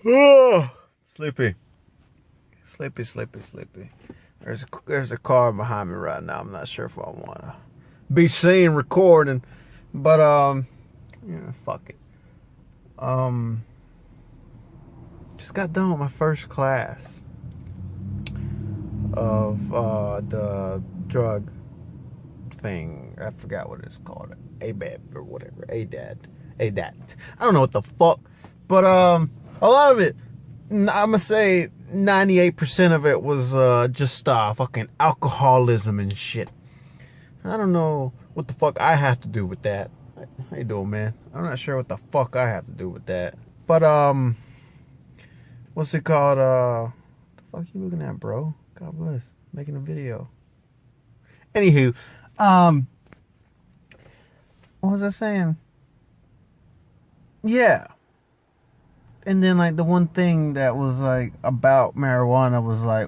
Oh, sleepy. Sleepy. There's a car behind me right now. I'm not sure if I want to be seen recording, but yeah, fuck it. Just got done with my first class of the drug thing. I forgot what it's called. ABAP or whatever. ADAT. I don't know what the fuck. But a lot of it, I'm gonna say 98% of it was just fucking alcoholism and shit. I don't know what the fuck I have to do with that. How you doing, man? I'm not sure what the fuck I have to do with that. But what's it called? What the fuck you looking at, bro? God bless. Making a video. Anywho, what was I saying? Yeah. And then like the one thing that was like about marijuana was like,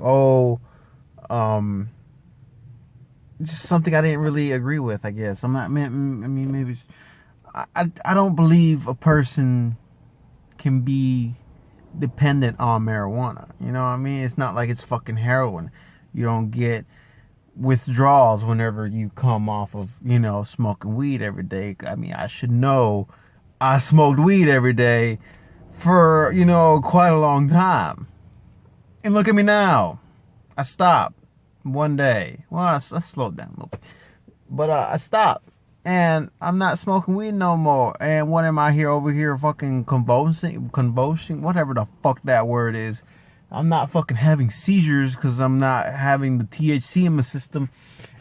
just something I didn't really agree with, I guess. I mean maybe I don't believe a person can be dependent on marijuana. You know what I mean? It's not like it's fucking heroin. You don't get withdrawals whenever you come off of, smoking weed every day. I mean, I should know I smoked weed every day for, quite a long time. And look at me now. I stopped one day. Well, I slowed down a little bit. But I stopped. And I'm not smoking weed no more. And what am I over here fucking convulsing, whatever the fuck that word is. I'm not fucking having seizures because I'm not having the THC in my system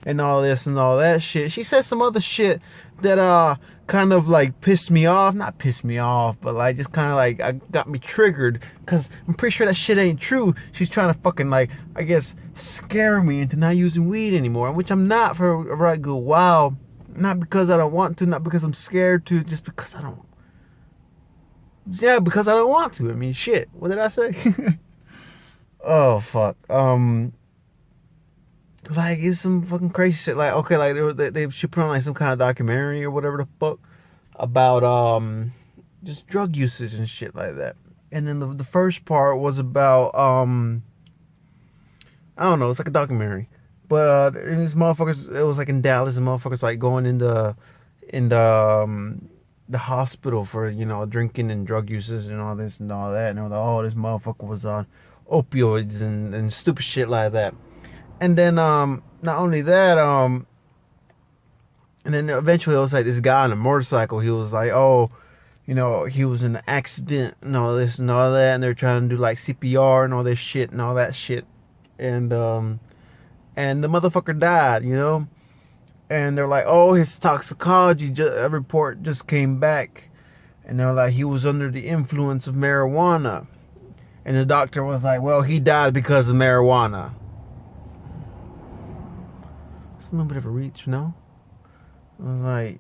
and all this and all that shit. She said some other shit that kind of like pissed me off. Not pissed me off, but like just kind of like got me triggered because I'm pretty sure that shit ain't true. She's trying to fucking like, I guess, scare me into not using weed anymore, which I'm not for a right good while. Not because I don't want to, not because I'm scared to, just because I don't. Yeah, because I don't want to. I mean, shit. What did I say? Oh fuck. Like it's some fucking crazy shit. Like okay, like they should put on like some kind of documentary or whatever the fuck about just drug usage and shit like that. And then the first part was about I don't know. It's like a documentary, but and these motherfuckers. It was like in Dallas, and motherfuckers like going in the hospital for drinking and drug uses and all this and all that. And they were like, oh, this motherfucker was on opioids and stupid shit like that. And then not only that, and then eventually it was like this guy on a motorcycle. He was like, oh, he was in an accident and all this and all that, and they're trying to do like CPR and all this shit and all that shit. And the motherfucker died, and they're like, oh, his toxicology report just came back, and they're like, he was under the influence of marijuana. And the doctor was like, well, he died because of marijuana. It's a little bit of a reach, no? I was like,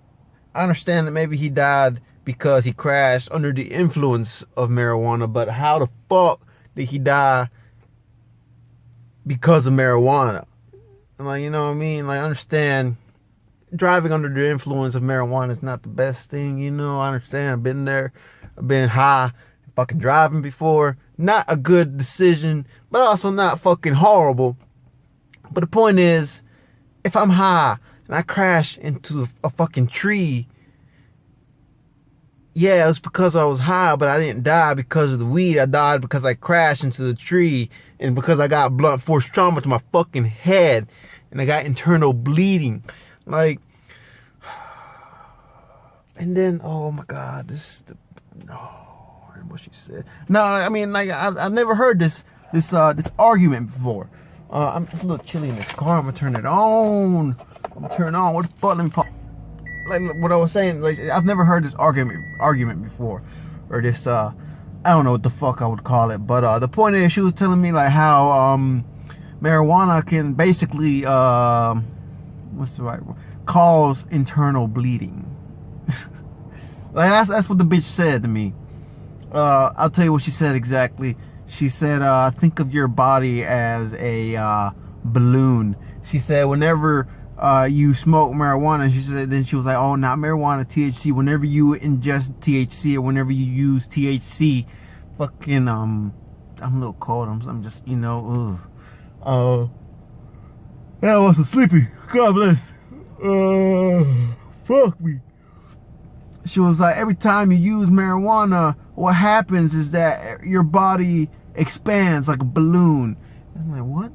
I understand that maybe he died because he crashed under the influence of marijuana, but how the fuck did he die because of marijuana? And like, you know what I mean? Like, I understand driving under the influence of marijuana is not the best thing, I understand. I've been there. I've been high, fucking driving before. Not a good decision, but also not fucking horrible. But the point is, if I'm high and I crash into a fucking tree, yeah, it was because I was high, but I didn't die because of the weed. I died because I crashed into the tree and because I got blunt force trauma to my fucking head and I got internal bleeding. Like, and then, oh my God, what she said. No, I mean, like I've never heard this argument before. It's a little chilly in this car. I'm gonna turn it on. What the fuck? Let me pop. Like what I was saying. Like I've never heard this argument before, or this I don't know what the fuck I would call it. But the point is, she was telling me like how marijuana can basically what's the right word? Cause internal bleeding. Like that's what the bitch said to me. I'll tell you what she said exactly. She said, think of your body as a balloon. She said, whenever you smoke marijuana, she said, then she was like, oh, not marijuana, THC. Whenever you ingest THC or whenever you use THC, fucking I'm a little cold. I'm just, you know, yeah, I wasn't sleepy. God bless. Fuck me. She was like, every time you use marijuana, what happens is that your body expands like a balloon. I'm like, what?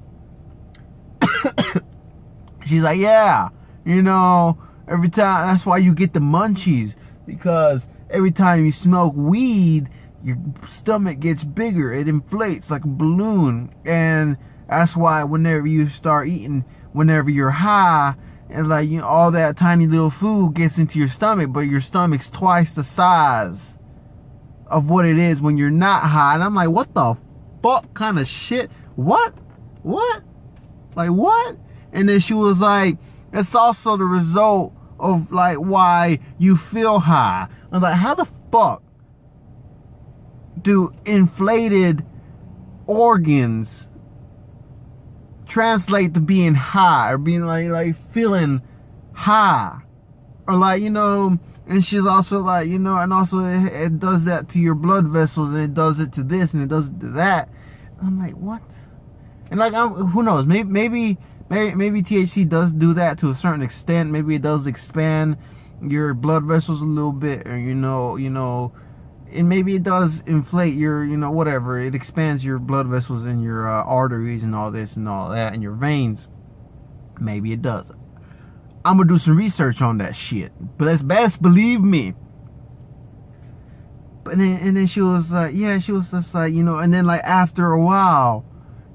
She's like, yeah, you know, every time, that's why you get the munchies, because every time you smoke weed, your stomach gets bigger, it inflates like a balloon, and that's why whenever you start eating, whenever you're high, and like, you know, all that tiny little food gets into your stomach, but your stomach's twice the size of what it is when you're not high. And I'm like, what the fuck kind of shit? What? Like, what? And then she was like, it's also the result of like why you feel high. I'm like, how the fuck do inflated organs translate to being high, or being like feeling high, or like, you know? And she's also like, you know, and also it does that to your blood vessels, and it does it to this, and it does it to that. I'm like, what? And like, who knows? Maybe THC does do that to a certain extent. Maybe it does expand your blood vessels a little bit, or you know, and maybe it does inflate your, you know, whatever. It expands your blood vessels and your arteries and all this and all that, and your veins. Maybe it does. I'm gonna do some research on that shit, but that's best believe me. But then she was like, yeah, she was just like, you know, and then like after a while,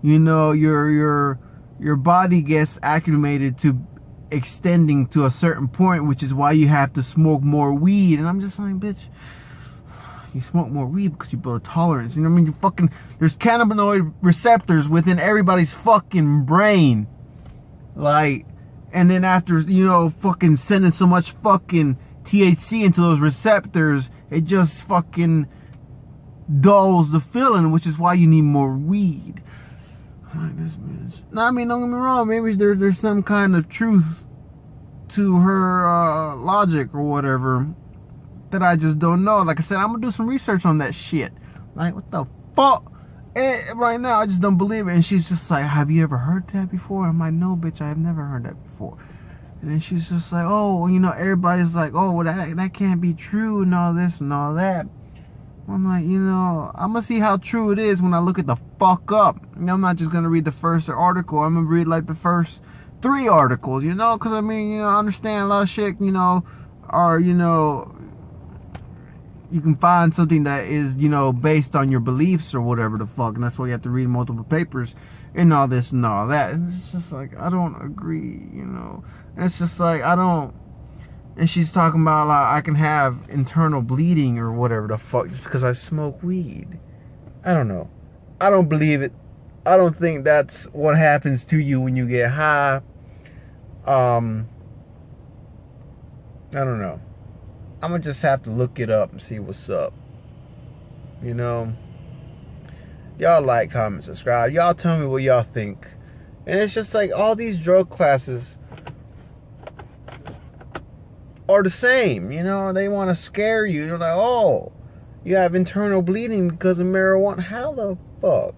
you know, your body gets acclimated to extending to a certain point, which is why you have to smoke more weed. And I'm just like, bitch, you smoke more weed because you build a tolerance. You know what I mean? You fucking, there's cannabinoid receptors within everybody's fucking brain. Like, and then after, you know, fucking sending so much fucking THC into those receptors, it just fucking dulls the feeling, which is why you need more weed. Like this bitch. No, I mean, don't get me wrong. Maybe there's some kind of truth to her logic or whatever that I just don't know. Like I said, I'm gonna do some research on that shit. Like, what the fuck? And right now, I just don't believe it. And she's just like, have you ever heard that before? I'm like, no, bitch, I have never heard that before. And then she's just like, oh, you know, everybody's like, oh, well, that can't be true and all this and all that. I'm like, you know, I'm gonna see how true it is when I look at the fuck up. I'm not just gonna read the first article. I'm gonna read like the first 3 articles, you know, because I mean, you know, I understand a lot of shit, you know, are, you know, you can find something that is, you know, based on your beliefs or whatever the fuck, and that's why you have to read multiple papers and all this and all that. And it's just like, I don't agree, you know. And it's just like, I don't. And she's talking about like I can have internal bleeding or whatever the fuck just because I smoke weed. I don't know. I don't believe it. I don't think that's what happens to you when you get high. I don't know. I'm gonna just have to look it up and see what's up. You know. Y'all like, comment, subscribe. Y'all tell me what y'all think. And it's just like all these drug classes are the same, you know. They want to scare you. They're like, oh, you have internal bleeding because of marijuana. How the fuck?